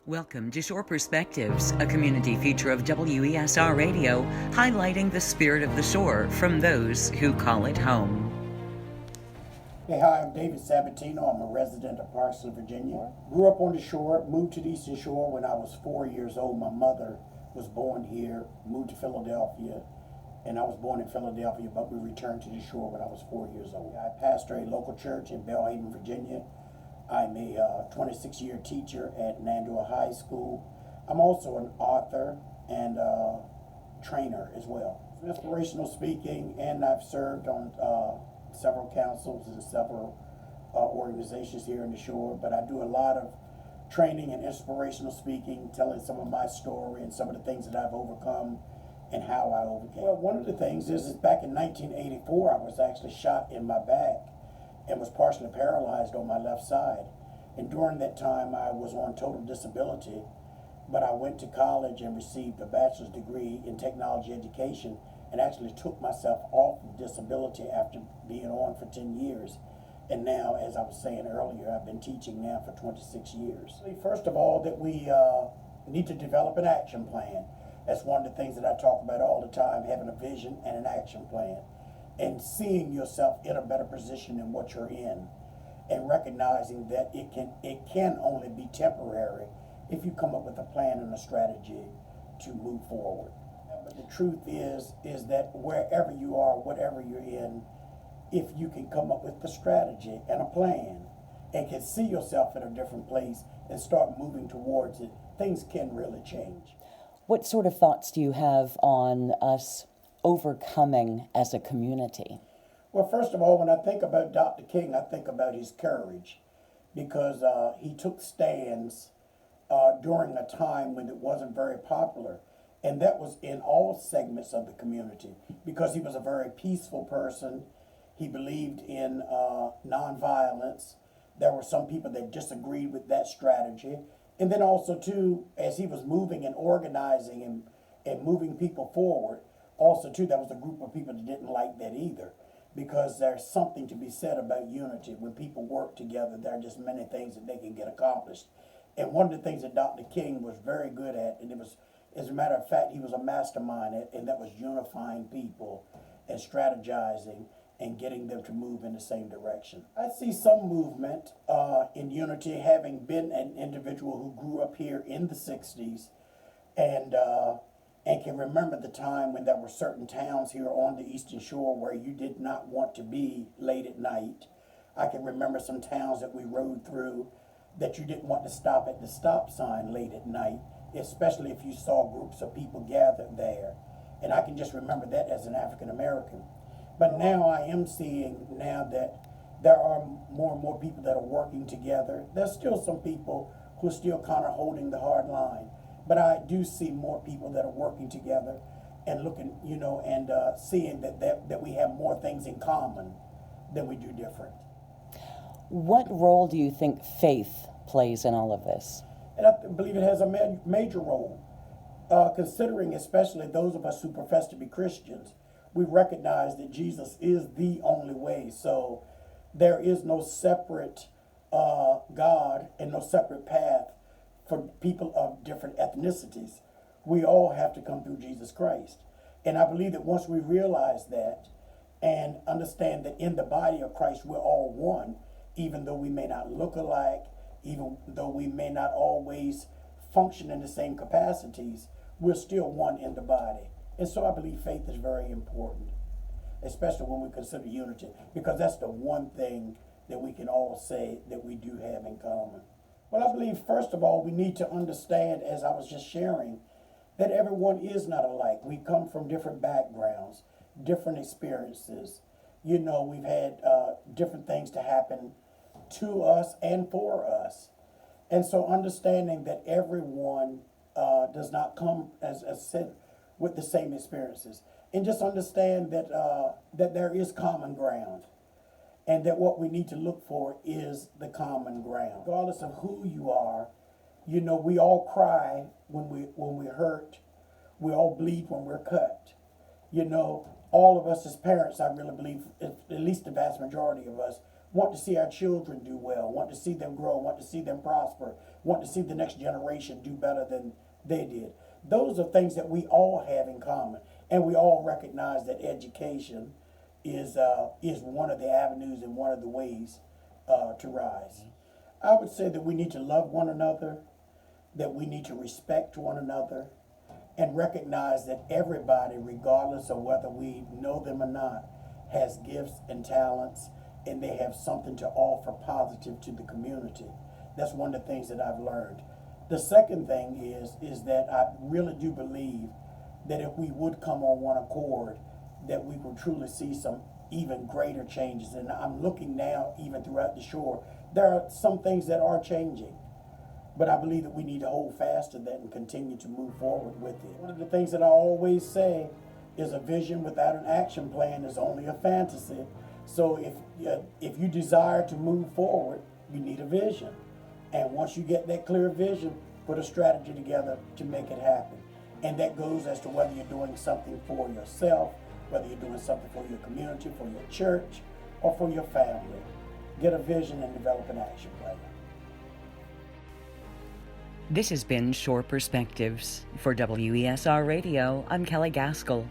Welcome to Shore Perspectives, a community feature of WESR Radio, highlighting the spirit of the shore from those who call it home. Hey, hi, I'm David Sabatino. I'm a resident of Parksville, Virginia. Grew up on the shore, moved to the Eastern Shore when I was 4 years old. My mother was born here, moved to Philadelphia, and I was born in Philadelphia, but we returned to the shore when I was 4 years old. I pastor a local church in Belhaven, Virginia. I'm a 26-year teacher at Nandua High School. I'm also an author and trainer as well. Inspirational speaking, and I've served on several councils and several organizations here in the shore, but I do a lot of training and inspirational speaking, telling some of my story and some of the things that I've overcome and how I overcame. Well, one of the things is back in 1984, I was actually shot in my back and was partially paralyzed on my left side. And during that time, I was on total disability, but I went to college and received a bachelor's degree in technology education and actually took myself off of disability after being on for 10 years. And now, as I was saying earlier, I've been teaching now for 26 years. First of all, that we need to develop an action plan. That's one of the things that I talk about all the time, having a vision and an action plan, and seeing yourself in a better position than what you're in, and recognizing that it can only be temporary if you come up with a plan and a strategy to move forward. But the truth is that wherever you are, whatever you're in, if you can come up with the strategy and a plan and can see yourself in a different place and start moving towards it, things can really change. What sort of thoughts do you have on us overcoming as a community? Well, first of all, when I think about Dr. King, I think about his courage, because he took stands during a time when it wasn't very popular. And that was in all segments of the community, because he was a very peaceful person. He believed in nonviolence. There were some people that disagreed with that strategy. And then also, too, as he was moving and organizing and moving people forward, also, too, there was a group of people that didn't like that either, because there's something to be said about unity. When people work together, there are just many things that they can get accomplished. And one of the things that Dr. King was very good at, and it was, as a matter of fact, he was a mastermind at, and that was unifying people and strategizing and getting them to move in the same direction. I see some movement in unity, having been an individual who grew up here in the 60s and can remember the time when there were certain towns here on the Eastern Shore where you did not want to be late at night. I can remember some towns that we rode through that you didn't want to stop at the stop sign late at night, especially if you saw groups of people gathered there. And I can just remember that as an African American. But now I am seeing now that there are more and more people that are working together. There's still some people who are still kind of holding the hard line. But I do see more people that are working together and looking, and seeing that we have more things in common than we do different. What role do you think faith plays in all of this? And I believe it has a major role, considering especially those of us who profess to be Christians. We recognize that Jesus is the only way. So there is no separate God and no separate path for people of different ethnicities. We all have to come through Jesus Christ. And I believe that once we realize that and understand that in the body of Christ we're all one, even though we may not look alike, even though we may not always function in the same capacities, we're still one in the body. And so I believe faith is very important, especially when we consider unity, because that's the one thing that we can all say that we do have in common. Well, I believe, first of all, we need to understand, as I was just sharing, that everyone is not alike. We come from different backgrounds, different experiences. We've had different things to happen to us and for us. And so understanding that everyone does not come, as said, with the same experiences. And just understand that that there is common ground. And that what we need to look for is the common ground. Regardless of who you are, we all cry when we hurt. We all bleed when we're cut. All of us as parents, I really believe, at least the vast majority of us, want to see our children do well, want to see them grow, want to see them prosper, want to see the next generation do better than they did. Those are things that we all have in common, and we all recognize that education is one of the avenues and one of the ways to rise. I would say that we need to love one another, that we need to respect one another, and recognize that everybody, regardless of whether we know them or not, has gifts and talents, and they have something to offer positive to the community. That's one of the things that I've learned. The second thing is that I really do believe that if we would come on one accord, that we will truly see some even greater changes. And I'm looking now, even throughout the shore, there are some things that are changing. But I believe that we need to hold fast to that and continue to move forward with it. One of the things that I always say is a vision without an action plan is only a fantasy. So if you desire to move forward, you need a vision. And once you get that clear vision, put a strategy together to make it happen. And that goes as to whether you're doing something for yourself, whether you're doing something for your community, for your church, or for your family. Get a vision and develop an action plan. This has been Shore Perspectives. For WESR Radio, I'm Kelley Gaskell.